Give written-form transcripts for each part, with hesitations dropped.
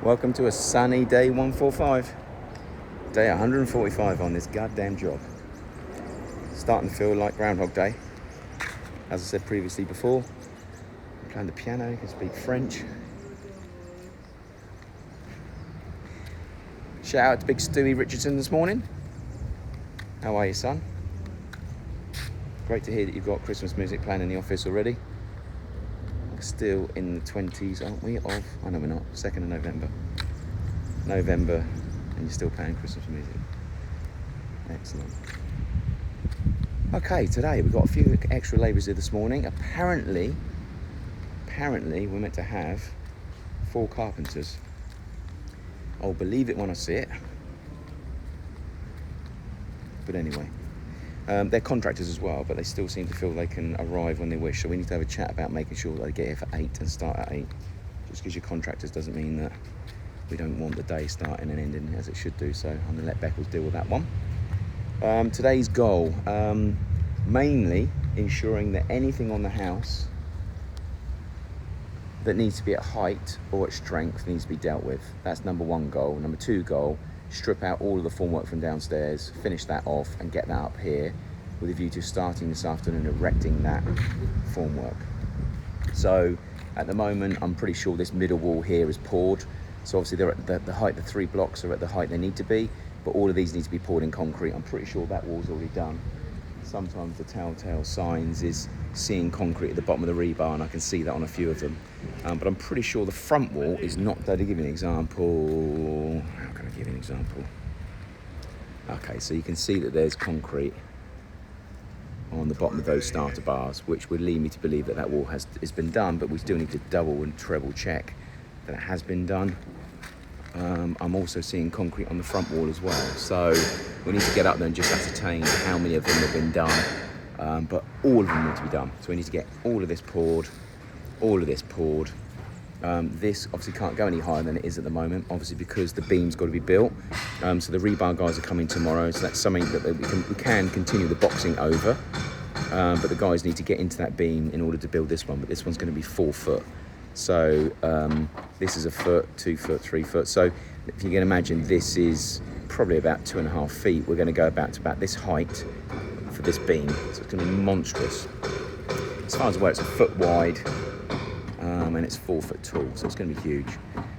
Welcome to a sunny day 145. Day 145 on this goddamn job. Starting to feel like Groundhog Day. As I said previously before, I'm playing the piano, you can speak French. Shout out to Big Stewie Richardson this morning. How are you, son? Great to hear that you've got Christmas music playing in the office already. We're still in the 20s, aren't we? Oh no, we're not. 2nd of November. And you're still playing Christmas music. Excellent. Okay, today we've got a few extra labourers here this morning. Apparently we're meant to have 4 carpenters. I'll believe it when I see it. But anyway, they're contractors as well, but they still seem to feel they can arrive when they wish. So we need to have a chat about making sure that they get here for 8 and start at 8. Just because you're contractors doesn't mean that we don't want the day starting and ending as it should do. So I'm going to let Beckles deal with that one. Today's goal, mainly ensuring that anything on the house that needs to be at height or at strength needs to be dealt with. That's number 1 goal. Number 2 goal, strip out all of the formwork from downstairs, finish that off and get that up here with a view to starting this afternoon erecting that formwork. So at the moment, I'm pretty sure this middle wall here is poured. So obviously they're at the height, the 3 blocks are at the height they need to be, but all of these need to be poured in concrete. I'm pretty sure that wall's already done. Sometimes the telltale signs is seeing concrete at the bottom of the rebar, and I can see that on a few of them. But I'm pretty sure the front wall is not done. To give you an example, how can I give you an example? Okay, so you can see that there's concrete on the bottom of those starter bars, which would lead me to believe that that wall has been done, but we still need to double and treble check that it has been done. I'm also seeing concrete on the front wall as well, so we need to get up there and just ascertain how many of them have been done, but all of them need to be done. So we need to get all of this poured, this obviously can't go any higher than it is at the moment, obviously because the beam's got to be built. So the rebar guys are coming tomorrow, so that's something that we can continue the boxing over, but the guys need to get into that beam in order to build this one, but this one's going to be 4 foot. So this is 1 foot, 2 foot, 3 foot. So if you can imagine, this is probably about 2.5 feet. We're going to go about this height for this beam. So it's going to be monstrous. As far as aware, it's 1 foot wide and it's 4 foot tall. So it's going to be huge.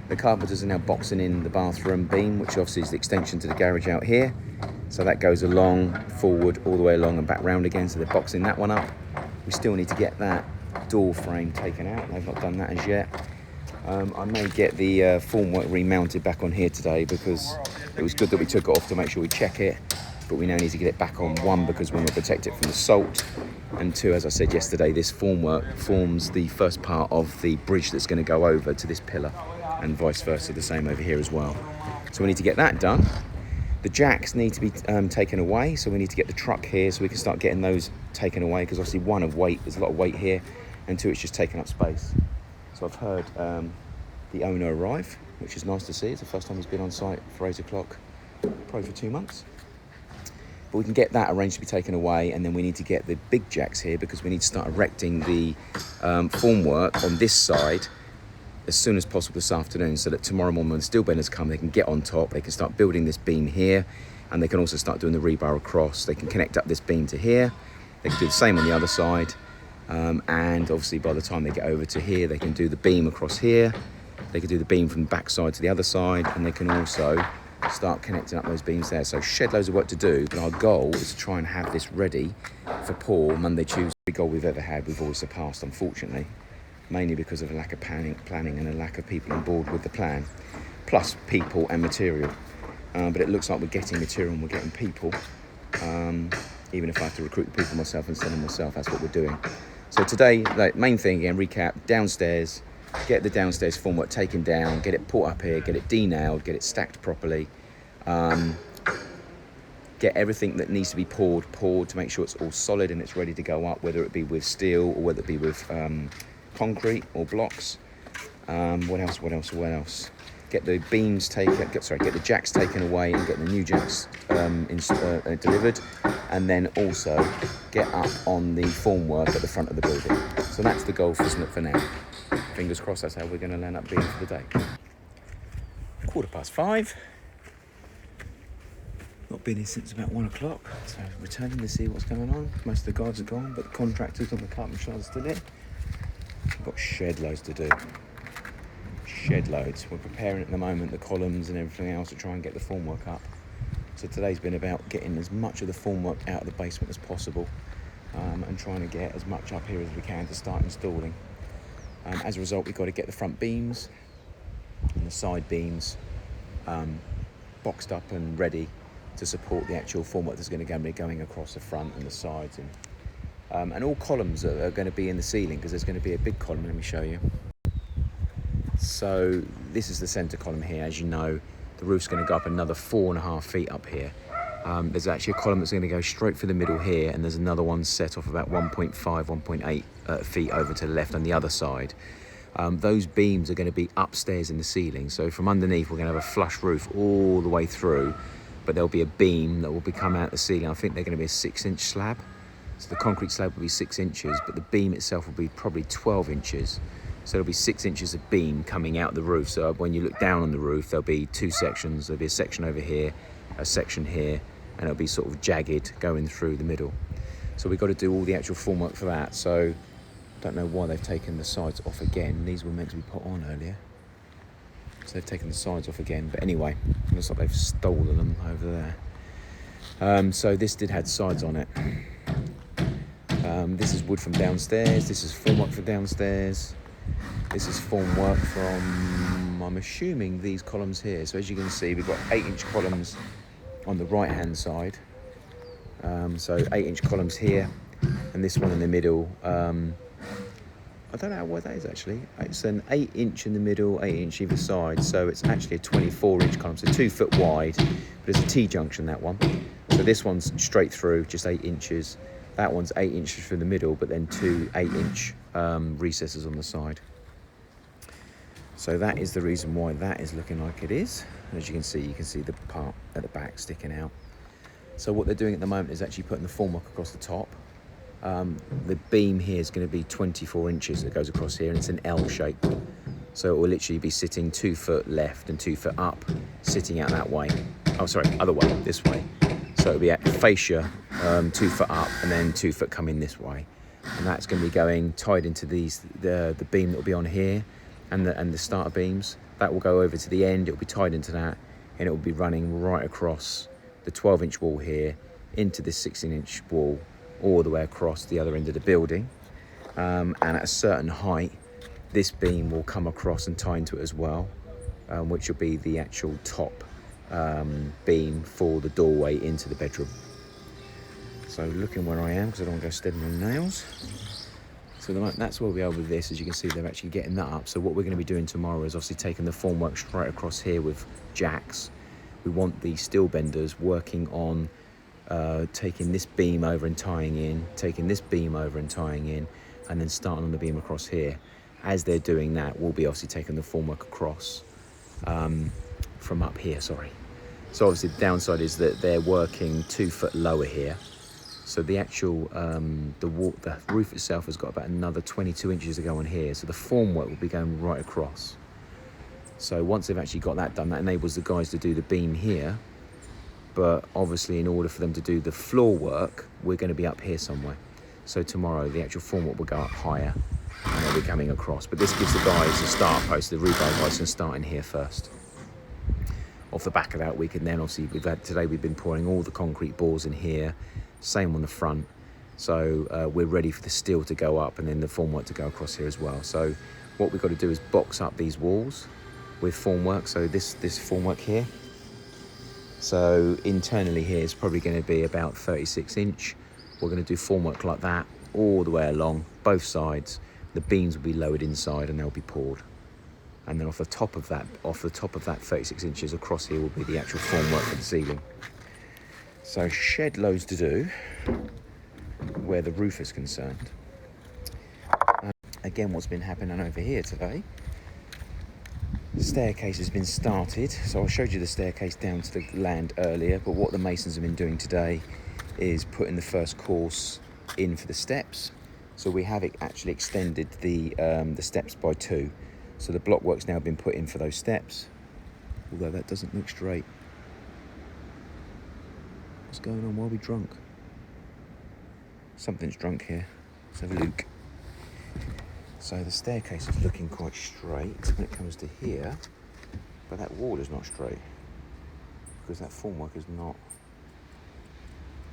The carpenters are now boxing in the bathroom beam, which obviously is the extension to the garage out here. So that goes along, forward, all the way along and back round again. So they're boxing that one up. We still need to get that door frame taken out. They've not done that as yet. I may get the formwork remounted back on here today, because it was good that we took it off to make sure we check it, but we now need to get it back on, 1 because we want to protect it from the salt, and 2, as I said yesterday, this formwork forms the first part of the bridge that's going to go over to this pillar, and vice versa, the same over here as well. So we need to get that done. The jacks need to be taken away, so we need to get the truck here so we can start getting those taken away, because obviously 1 of weight, there's a lot of weight here, and 2, it's just taking up space. So I've heard the owner arrive, which is nice to see. It's the first time he's been on site for 8 o'clock, probably for 2 months. But we can get that arranged to be taken away, and then we need to get the big jacks here, because we need to start erecting the formwork on this side as soon as possible this afternoon, so that tomorrow morning when the steel benders come, they can get on top, they can start building this beam here, and they can also start doing the rebar across. They can connect up this beam to here, they can do the same on the other side, and obviously by the time they get over to here, they can do the beam across here, they can do the beam from the back side to the other side, and they can also start connecting up those beams there. So shed loads of work to do, but our goal is to try and have this ready for pour Monday, Tuesday. Every goal we've ever had, we've always surpassed, unfortunately, mainly because of a lack of planning and a lack of people on board with the plan, plus people and material. But it looks like we're getting material and we're getting people. Even if I have to recruit the people myself and send them myself, that's what we're doing. So today, the main thing again, recap, downstairs, get the downstairs formwork taken down, get it put up here, get it de-nailed, get it stacked properly, get everything that needs to be poured to make sure it's all solid and it's ready to go up, whether it be with steel or whether it be with concrete or blocks. What else? Get the beams taken, get the jacks taken away and get the new jacks delivered, and then also get up on the formwork at the front of the building. So that's the goal for now. Fingers crossed that's how we're going to land up being for the day. 5:15. Not been here since about 1 o'clock, so returning to see what's going on. Most of the guys are gone, but the contractors and the carpenters are still in. We've got shed loads to do. Shed loads. We're preparing at the moment the columns and everything else to try and get the formwork up. So today's been about getting as much of the formwork out of the basement as possible, and trying to get as much up here as we can to start installing. As a result, we've got to get the front beams and the side beams boxed up and ready to support the actual formwork that's going to be going across the front and the sides. And all columns are going to be in the ceiling, because there's going to be a big column. Let me show you. So this is the centre column here. As you know, the roof's going to go up another 4.5 feet up here. There's actually a column that's going to go straight through the middle here, and there's another one set off about 1.5, 1.8 feet over to the left on the other side. Those beams are going to be upstairs in the ceiling. So from underneath, we're going to have a flush roof all the way through, but there'll be a beam that will be coming out the ceiling. I think they're going to be a 6-inch slab. So the concrete slab will be 6 inches, but the beam itself will be probably 12 inches. So there'll be 6 inches of beam coming out the roof. So when you look down on the roof, there'll be 2 sections. There'll be a section over here, a section here, and it'll be sort of jagged going through the middle. So we've got to do all the actual formwork for that. So I don't know why they've taken the sides off again. These were meant to be put on earlier. So they've taken the sides off again. But anyway, it looks like they've stolen them over there. So this did have sides on it. This is wood from downstairs. This is formwork from downstairs. This is formwork from, I'm assuming, these columns here. So as you can see, we've got 8-inch columns on the right-hand side. So 8-inch columns here, and this one in the middle. I don't know what that is actually. It's an 8-inch in the middle, 8-inch either side. So it's actually a 24-inch column, so 2 foot wide. But it's a T-junction, that one. So this one's straight through, just 8 inches. That one's 8 inches through the middle, but then 2 8-inch recesses on the side. So that is the reason why that is looking like it is. As you can see the part at the back sticking out. So what they're doing at the moment is actually putting the formwork across the top. The beam here is going to be 24 inches that goes across here, and it's an L shape. So it will literally be sitting 2 foot left and 2 foot up, sitting out that way. Oh, sorry, other way, this way. So it'll be at fascia, 2 foot up, and then 2 foot coming this way. And that's going to be going tied into these, the beam that will be on here, and the starter beams. That will go over to the end, it will be tied into that, and it will be running right across the 12-inch wall here, into this 16-inch wall, all the way across the other end of the building. And at a certain height, this beam will come across and tie into it as well, which will be the actual top beam for the doorway into the bedroom. So looking where I am, because I don't want to go steady on nails. So that's where we are with this. As you can see, they're actually getting that up. So what we're going to be doing tomorrow is obviously taking the formwork straight across here with jacks. We want the steel benders working on taking this beam over and tying in, taking this beam over and tying in, and then starting on the beam across here. As they're doing that, we'll be obviously taking the formwork across from up here, sorry. So obviously the downside is that they're working 2 foot lower here. So the actual, the roof itself has got about another 22 inches to go on here. So the formwork will be going right across. So once they've actually got that done, that enables the guys to do the beam here. But obviously in order for them to do the floor work, we're going to be up here somewhere. So tomorrow the actual formwork will go up higher and they'll be coming across. But this gives the guys a start post, the rebar guys can start in here first. Off the back of that, we can then obviously, today we've been pouring all the concrete balls in here, same on the front. So we're ready for the steel to go up and then the formwork to go across here as well. So what we've got to do is box up these walls with formwork. So this formwork here. So internally here is probably going to be about 36 inch. We're going to do formwork like that all the way along, both sides. The beams will be lowered inside and they'll be poured. And then off the top of that 36 inches across here will be the actual formwork for the ceiling. So shed loads to do where the roof is concerned. Again, what's been happening over here today, the staircase has been started. So I showed you the staircase down to the land earlier, but what the masons have been doing today is putting the first course in for the steps. So we have actually extended the steps by 2. So the block work's now been put in for those steps. although that doesn't look straight. What's going on? Why are we drunk? Something's drunk here. Let's have a look. So the staircase is looking quite straight when it comes to here, but that wall is not straight because that formwork is not.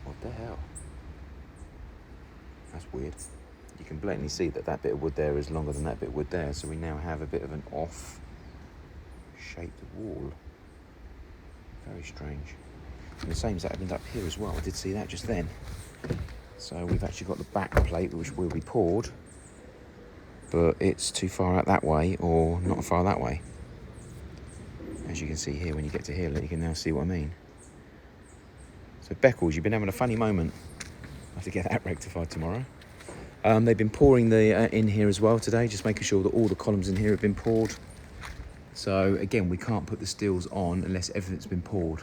What the hell? That's weird. You can blatantly see that that bit of wood there is longer than that bit of wood there, so we now have a bit of an off-shaped wall. Very strange. And the same's happened up here as well. I did see that just then. So we've actually got the back plate, which will be poured, but it's too far out that way or not far that way. As you can see here, when you get to here, you can now see what I mean. So Beckles, you've been having a funny moment. I have to get that rectified tomorrow. They've been pouring the in here as well today, just making sure that all the columns in here have been poured. So again, we can't put the steels on unless everything's been poured.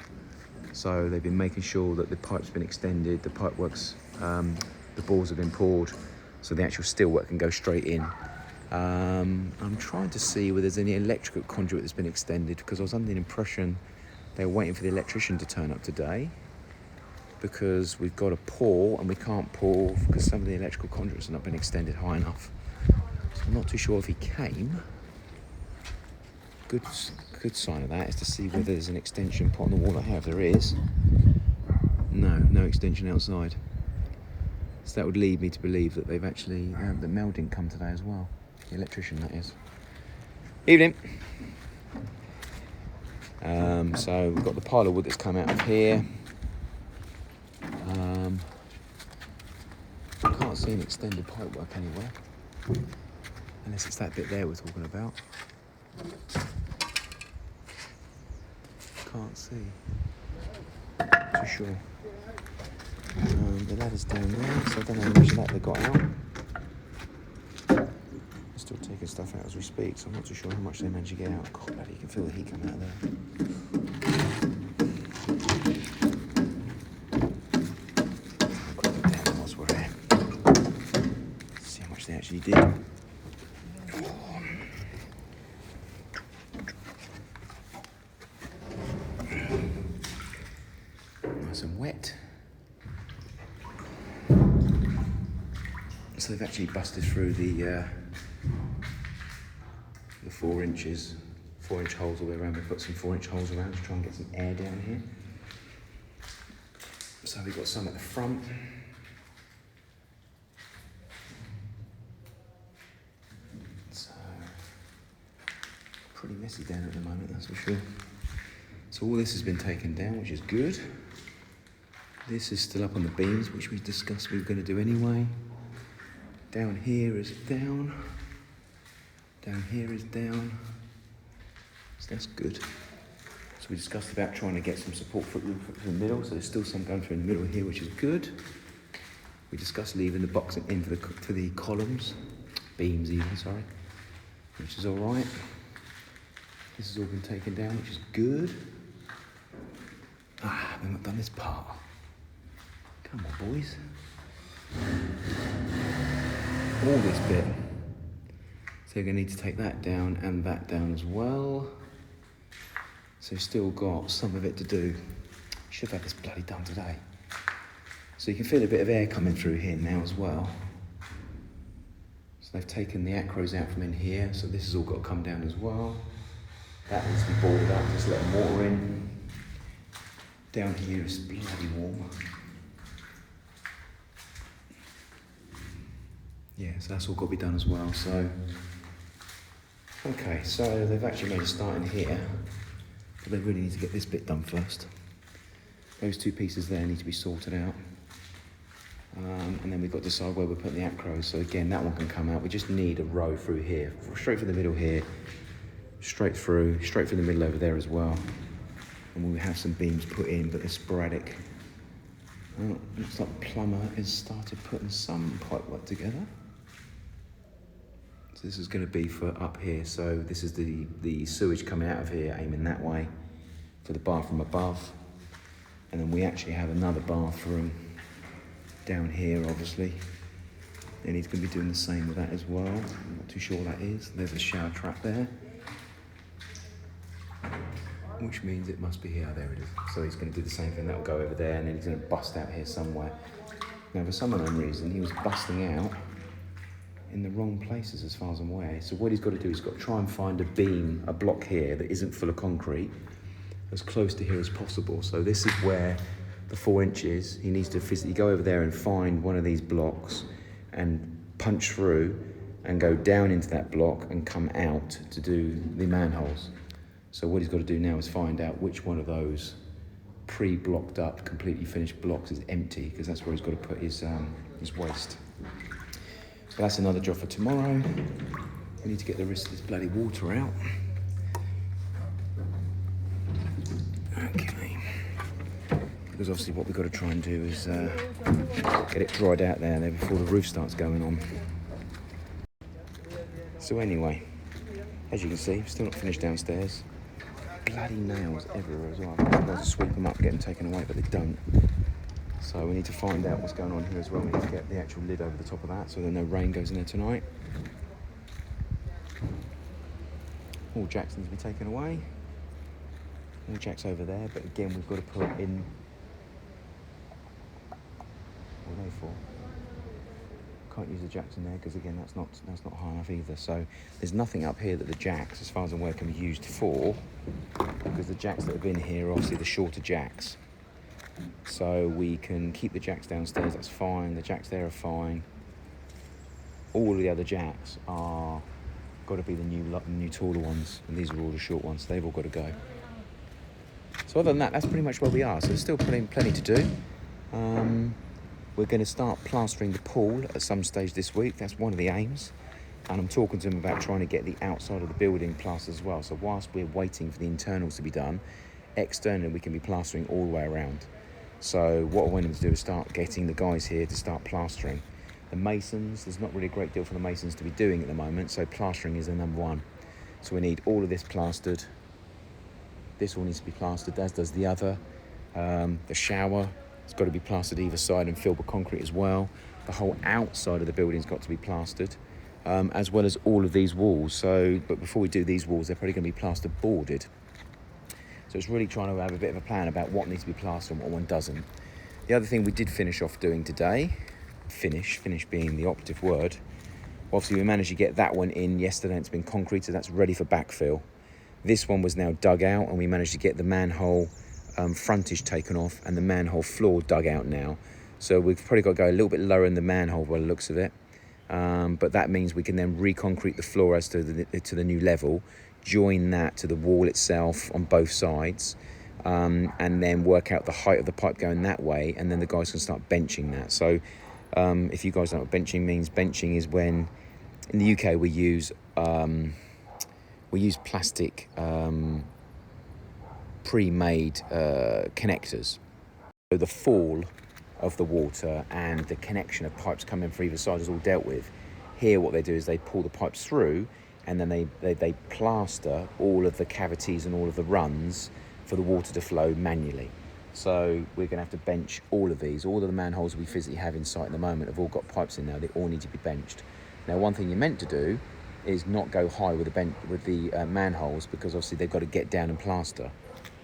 So they've been making sure that the pipe's been extended, the pipe works, the balls have been poured, so the actual steel work can go straight in. I'm trying to see whether there's any electrical conduit that's been extended, because I was under the impression they were waiting for the electrician to turn up today, because we've got to pour and we can't pour because some of the electrical conduits have not been extended high enough. So I'm not too sure if he came. Good sign of that is to see whether there's an extension put on the wall. I have. There is. No extension outside. So that would lead me to believe that they've actually, that Mel didn't come today as well. The electrician, that is. Evening. So we've got the pile of wood that's come out of here. I can't see an extended pipe work anywhere, unless it's that bit there we're talking about. Can't see. Not too sure. The ladder's down there, so I don't know how much of that they got out. They're still taking stuff out as we speak, so I'm not too sure how much they managed to get out. God, bloody, you can feel the heat coming out of there. I'll quickly down whilst we're here. See how much they actually did. Nice and wet. So they've actually busted through the 4 inches, 4-inch holes all the way around. We've got some 4-inch holes around to try and get some air down here. So we've got some at the front. So pretty messy down at the moment, that's for sure. So all this has been taken down, which is good. This is still up on the beams, which we discussed we were going to do anyway. Down here is down. Down here is down. So that's good. So we discussed about trying to get some support for the middle. So there's still some going through in the middle here, which is good. We discussed leaving the boxing in for the columns, beams even, sorry, which is all right. This has all been taken down, which is good. We've not done this part. Come on, boys. All this bit. So you're going to need to take that down and that down as well. So you've still got some of it to do. Should have had this bloody done today. So you can feel a bit of air coming through here now as well. So they've taken the Acros out from in here, so this has all got to come down as well. That needs to be boarded up, just let water in. Down here is bloody warm. Yeah, so that's all got to be done as well. So, okay, so they've actually made a start in here, but they really need to get this bit done first. Those 2 pieces there need to be sorted out. And then we've got to decide where we're putting the Acros. So again, that one can come out. We just need a row through here, straight through the middle here, straight through the middle over there as well. And we have some beams put in, but they're sporadic. Looks like the plumber has started putting some pipe work together. So this is going to be for up here. So this is the sewage coming out of here, aiming that way for the bathroom above. And then we actually have another bathroom down here, obviously. And he's going to be doing the same with that as well. I'm not too sure what that is. There's a shower trap there. which means it must be here. There it is. So he's going to do the same thing. That'll go over there, and then he's going to bust out here somewhere. Now, for some unknown reason, he was busting out in the wrong places as far as I'm aware. So what he's got to do is he's got to try and find a beam, a block here that isn't full of concrete, as close to here as possible. So this is where the 4 inches, he needs to physically go over there and find one of these blocks and punch through and go down into that block and come out to do the manholes. So what he's got to do now is find out which one of those pre-blocked up, completely finished blocks is empty, because that's where he's got to put his waste. So that's another job for tomorrow. We need to get the rest of this bloody water out. Okay. Because obviously what we've got to try and do is get it dried out there before the roof starts going on. So anyway, as you can see, still not finished downstairs. Bloody nails everywhere as well. I'm supposed to sweep them up, get them taken away, but they don't. So we need to find out what's going on here as well. We need to get the actual lid over the top of that so that no rain goes in there tonight. All jacks need to be taken away. All jacks over there, but again we've got to put in. What are they for? Can't use the jacks in there because again that's not high enough either. So there's nothing up here that the jacks, as far as I'm aware, can be used for, because the jacks that have been here are obviously the shorter jacks. So we can keep the jacks downstairs, that's fine. The jacks there are fine. All of the other jacks are got to be the new taller ones, and these are all the short ones. So they've all got to go. So other than that, that's pretty much where we are. So there's still plenty to do. We're going to start plastering the pool at some stage this week. That's one of the aims. And I'm talking to him about trying to get the outside of the building plastered as well. So whilst we're waiting for the internals to be done, externally we can be plastering all the way around. So what I want him to do is start getting the guys here to start plastering. The masons, there's not really a great deal for the masons to be doing at the moment, so plastering is the number one. So we need all of this plastered. This all needs to be plastered, as does the other. The shower, it's got to be plastered either side and filled with concrete as well. The whole outside of the building's got to be plastered, as well as all of these walls. So, but before we do these walls, they're probably going to be plaster boarded. So it's really trying to have a bit of a plan about what needs to be plastered and what one doesn't. The other thing we did finish off doing today, finish being the operative word, obviously we managed to get that one in yesterday. It's been concreted, that's ready for backfill. This one was now dug out, and we managed to get the manhole frontage taken off and the manhole floor dug out now. So we've probably got to go a little bit lower in the manhole by the looks of it. But that means we can then reconcrete the floor as to the new level, join that to the wall itself on both sides, and then work out the height of the pipe going that way, and then the guys can start benching that. So if you guys don't know what benching means, benching is when, in the UK, we use plastic pre-made connectors. So the fall of the water and the connection of pipes coming from either side is all dealt with. Here what they do is they pull the pipes through, and then they plaster all of the cavities and all of the runs for the water to flow manually. So we're going to have to bench all of these. All of the manholes we physically have in sight at the moment have all got pipes in now. They all need to be benched. Now, one thing you're meant to do is not go high with the manholes, because obviously they've got to get down and plaster.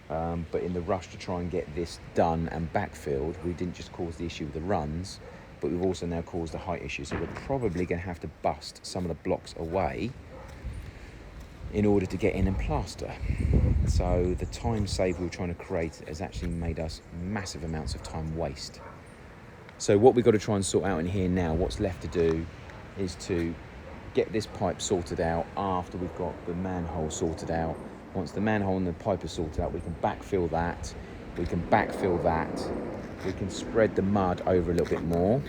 But in the rush to try and get this done and backfilled, we didn't just cause the issue with the runs, but we've also now caused a height issue. So we're probably going to have to bust some of the blocks away in order to get in and plaster. So the time save we were trying to create has actually made us massive amounts of time waste. So what we've got to try and sort out in here now, what's left to do, is to get this pipe sorted out after we've got the manhole sorted out. Once the manhole and the pipe are sorted out, we can backfill that, we can backfill that, we can spread the mud over a little bit more.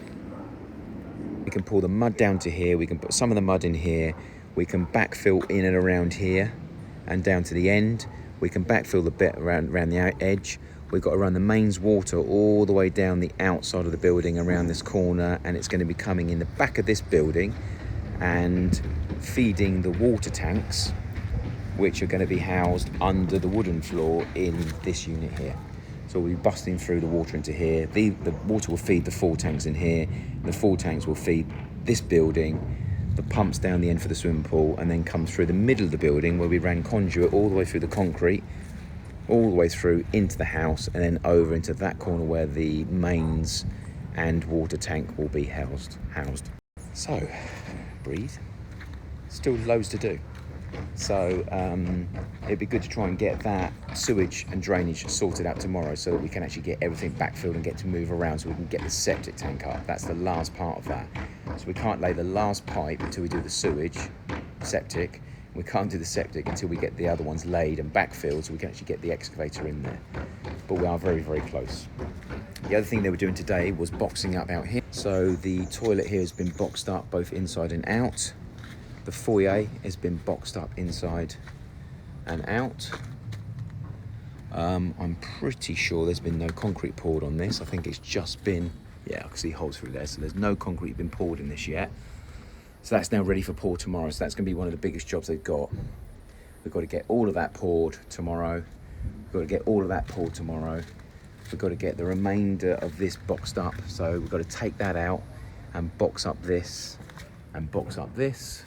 We can pull the mud down to here, we can put some of the mud in here, we can backfill in and around here and down to the end. We can backfill the bit around the edge. We've got to run the mains water all the way down the outside of the building around this corner, and it's going to be coming in the back of this building and feeding the water tanks, which are going to be housed under the wooden floor in this unit here. So we'll be busting through the water into here. The water will feed the 4 tanks in here. The 4 tanks will feed this building, the pumps down the end for the swimming pool, and then come through the middle of the building where we ran conduit all the way through the concrete all the way through into the house and then over into that corner where the mains and water tank will be housed. So, breathe. Still loads to do. So it'd be good to try and get that sewage and drainage sorted out tomorrow so that we can actually get everything backfilled and get to move around so we can get the septic tank up. That's the last part of that. So we can't lay the last pipe until we do the sewage, septic. We can't do the septic until we get the other ones laid and backfilled so we can actually get the excavator in there. But we are very, very close. The other thing they were doing today was boxing up out here. So the toilet here has been boxed up both inside and out. The foyer has been boxed up inside and out. I'm pretty sure there's been no concrete poured on this. I think it's just been, yeah, I can see holes through there. So there's no concrete been poured in this yet. So that's now ready for pour tomorrow. So that's going to be one of the biggest jobs they've got. We've got to get all of that poured tomorrow. We've got to get all of that poured tomorrow. We've got to get the remainder of this boxed up. So we've got to take that out and box up this and box up this.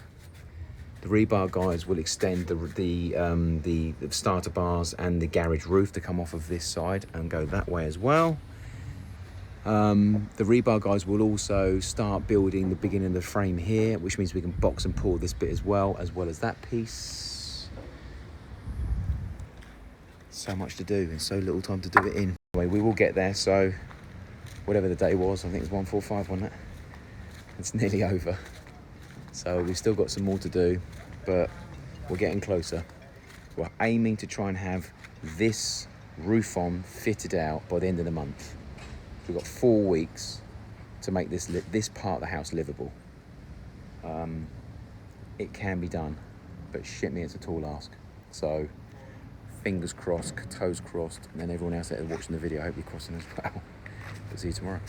The rebar guys will extend the starter bars and the garage roof to come off of this side and go that way as well. The rebar guys will also start building the beginning of the frame here, which means we can box and pull this bit as well as that piece. So much to do and so little time to do it in. Anyway, we will get there, so whatever the day was, I think it was 145, wasn't it? It's nearly over. So we've still got some more to do, but we're getting closer. We're aiming to try and have this roof on fitted out by the end of the month. We've got 4 weeks to make this part of the house livable. It can be done, but shit me, it's a tall ask. So fingers crossed, toes crossed, and then everyone else that is watching the video, I hope you're crossing as well. We'll see you tomorrow.